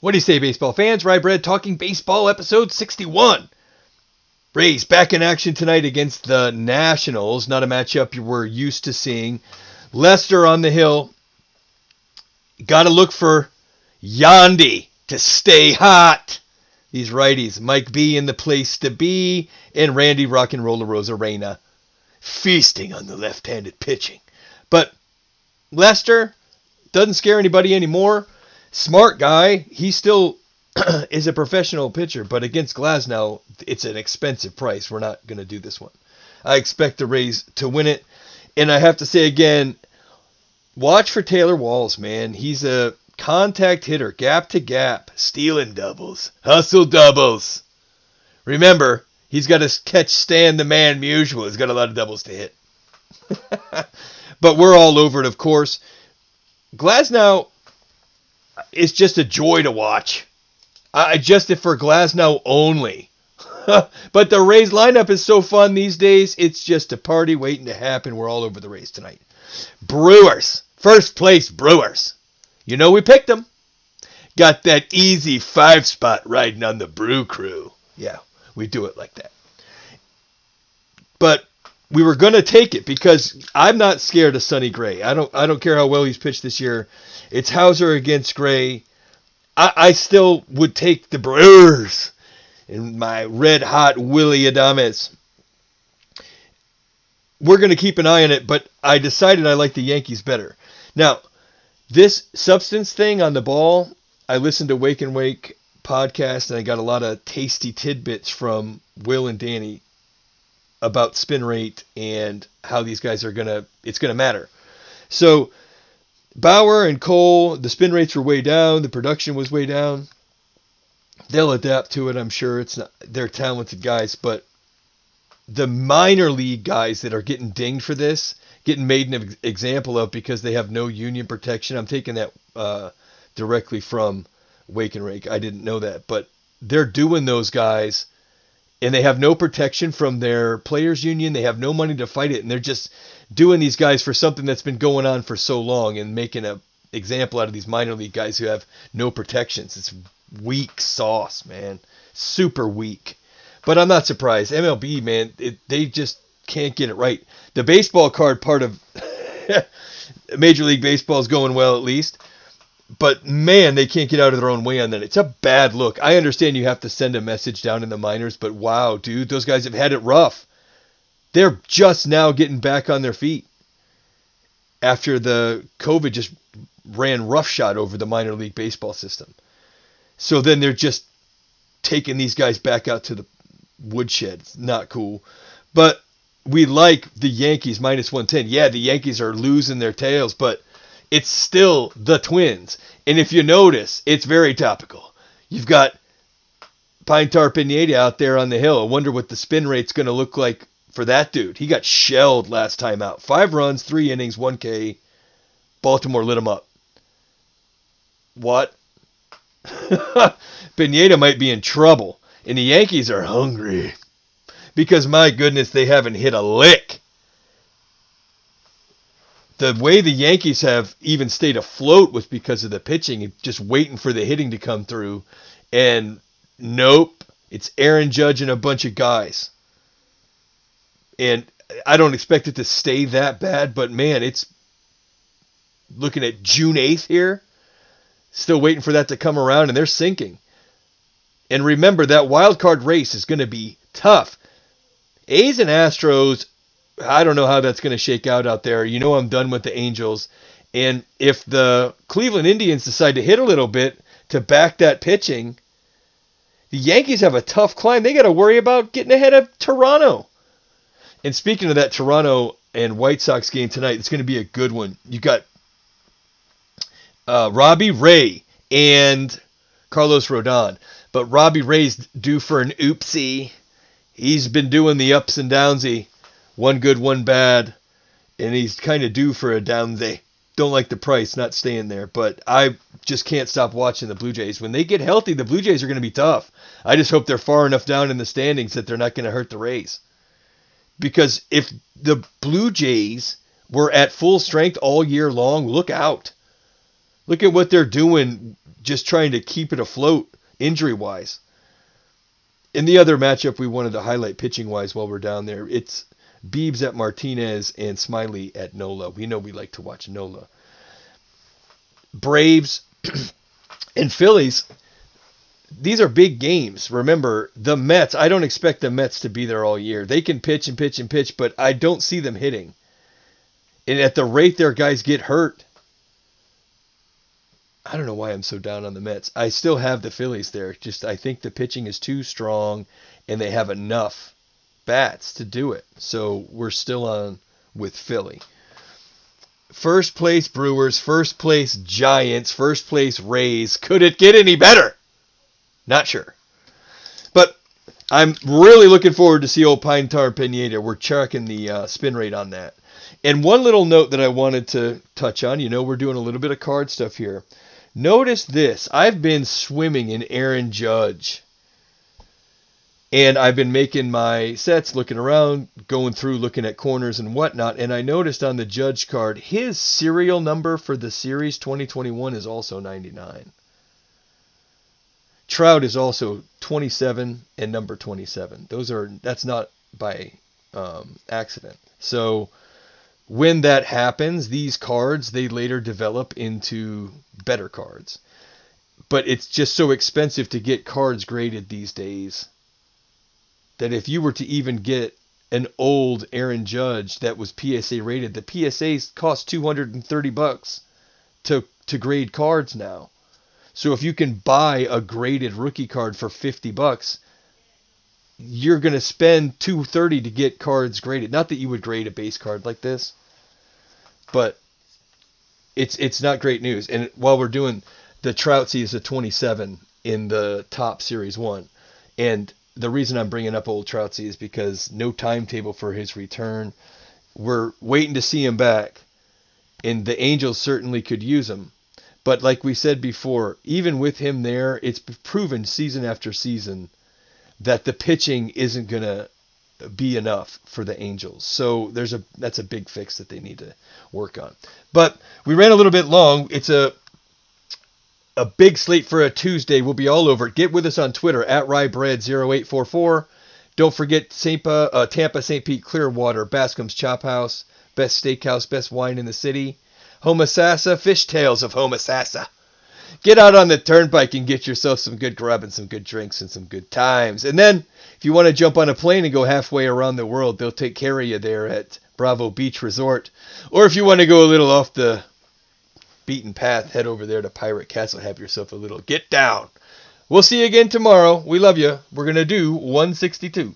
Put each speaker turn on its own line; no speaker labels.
What do you say, baseball fans? Rye Bread talking baseball, episode 61. Rays back in action tonight against the Nationals. Not a matchup you were used to seeing. Lester on the hill. Got to look for Yandy to stay hot. These righties, Mike B in the place to be, and Randy Rock and Roll Arozarena feasting on the left-handed pitching. But Lester doesn't scare anybody anymore. Smart guy. He still is a professional pitcher, but against Glasnow, it's an expensive price. We're not going to do this one. I expect the Rays to win it. And I have to say again, watch for Taylor Walls, man. He's a contact hitter, gap to gap, stealing doubles, hustle doubles. Remember, he's got to catch Stan the Man Musial. He's got a lot of doubles to hit. But we're all over it, of course. Glasnow is just a joy to watch. I adjusted for Glasnow only. But the Rays lineup is so fun these days. It's just a party waiting to happen. We're all over the Rays tonight. Brewers. First place Brewers. You know we picked them. Got that easy 5 spot riding on the Brew Crew. Yeah, we do it like that. But we were going to take it because I'm not scared of Sonny Gray. I don't care how well he's pitched this year. It's Hauser against Gray. I still would take the Brewers in my red-hot Willie Adames. We're going to keep an eye on it, but I decided I like the Yankees better. Now, this substance thing on the ball, I listened to Wake and Wake podcast, and I got a lot of tasty tidbits from Will and Danny about spin rate and how these guys are it's going to matter. So, Bauer and Cole, the spin rates were way down, the production was way down. They'll adapt to it, I'm sure. They're talented guys, but the minor league guys that are getting dinged for this, getting made an example of because they have no union protection. I'm taking that directly from Wake and Rake. I didn't know that, but they're doing those guys, and they have no protection from their players' union. They have no money to fight it, and they're just doing these guys for something that's been going on for so long and making an example out of these minor league guys who have no protections. It's weak sauce, man. Super weak. But I'm not surprised. MLB, man, they just can't get it right. The baseball card part of Major League Baseball is going well at least. But, man, they can't get out of their own way on that. It's a bad look. I understand you have to send a message down in the minors, but wow, dude, those guys have had it rough. They're just now getting back on their feet after the COVID just ran roughshod over the minor league baseball system. So then they're just taking these guys back out to the woodshed. It's not cool. But we like the Yankees minus 110. Yeah, the Yankees are losing their tails, but it's still the Twins. And if you notice, it's very topical. You've got Pine Tar Pineda out there on the hill. I wonder what the spin rate's going to look like for that dude. He got shelled last time out. 5 runs, 3 innings, 1 K. Baltimore lit him up. What? Pineda might be in trouble. And the Yankees are hungry. Because, my goodness, they haven't hit a lick. The way the Yankees have even stayed afloat was because of the pitching, just waiting for the hitting to come through. And nope, it's Aaron Judge and a bunch of guys. And I don't expect it to stay that bad, but man, it's looking at June 8th here. Still waiting for that to come around, and they're sinking. And remember, that wild card race is going to be tough. A's and Astros, I don't know how that's going to shake out there. You know I'm done with the Angels. And if the Cleveland Indians decide to hit a little bit to back that pitching, the Yankees have a tough climb. They got to worry about getting ahead of Toronto. And speaking of that Toronto and White Sox game tonight, it's going to be a good one. You got Robbie Ray and Carlos Rodon. But Robbie Ray's due for an oopsie. He's been doing the ups and downsy. One good, one bad. And he's kind of due for a downsy. Don't like the price, not staying there. But I just can't stop watching the Blue Jays. When they get healthy, the Blue Jays are going to be tough. I just hope they're far enough down in the standings that they're not going to hurt the Rays. Because if the Blue Jays were at full strength all year long, look out. Look at what they're doing, just trying to keep it afloat injury-wise. In the other matchup we wanted to highlight pitching-wise while we're down there, it's Biebs at Martinez and Smiley at Nola. We know we like to watch Nola. Braves and Phillies, these are big games. Remember, the Mets, I don't expect the Mets to be there all year. They can pitch and pitch and pitch, but I don't see them hitting. And at the rate their guys get hurt, I don't know why I'm so down on the Mets. I still have the Phillies there. Just I think the pitching is too strong, and they have enough bats to do it. So we're still on with Philly. First place Brewers, first place Giants, first place Rays. Could it get any better? Not sure. But I'm really looking forward to see old Pine Tar Pineda. We're checking the spin rate on that. And one little note that I wanted to touch on, we're doing a little bit of card stuff here. Notice this. I've been swimming in Aaron Judge. And I've been making my sets, looking around, going through, looking at corners and whatnot. And I noticed on the Judge card, his serial number for the Series 2021 is also 99. Trout is also 27 and number 27. That's not by accident. So when that happens, these cards, they later develop into better cards. But it's just so expensive to get cards graded these days that if you were to even get an old Aaron Judge that was PSA rated, the PSAs cost $230 to grade cards now. So if you can buy a graded rookie card for $50, you're going to spend $230 to get cards graded. Not that you would grade a base card like this, but it's not great news. And while we're doing, the Troutsy is a 27 in the top Series 1. And the reason I'm bringing up old Troutsy is because no timetable for his return. We're waiting to see him back, and the Angels certainly could use him. But like we said before, even with him there, it's proven season after season that the pitching isn't going to be enough for the Angels. So that's a big fix that they need to work on. But we ran a little bit long. It's a big slate for a Tuesday. We'll be all over it. Get with us on Twitter at RyeBread0844. Don't forget Tampa, St. Pete, Clearwater, Bascom's Chop House, best steakhouse, best wine in the city. Homosassa, Fishtails of Homosassa. Get out on the turnpike and get yourself some good grub and some good drinks and some good times. And then, if you want to jump on a plane and go halfway around the world, they'll take care of you there at Bravo Beach Resort. Or if you want to go a little off the beaten path, head over there to Pirate Castle. Have yourself a little get down. We'll see you again tomorrow. We love you. We're going to do 162.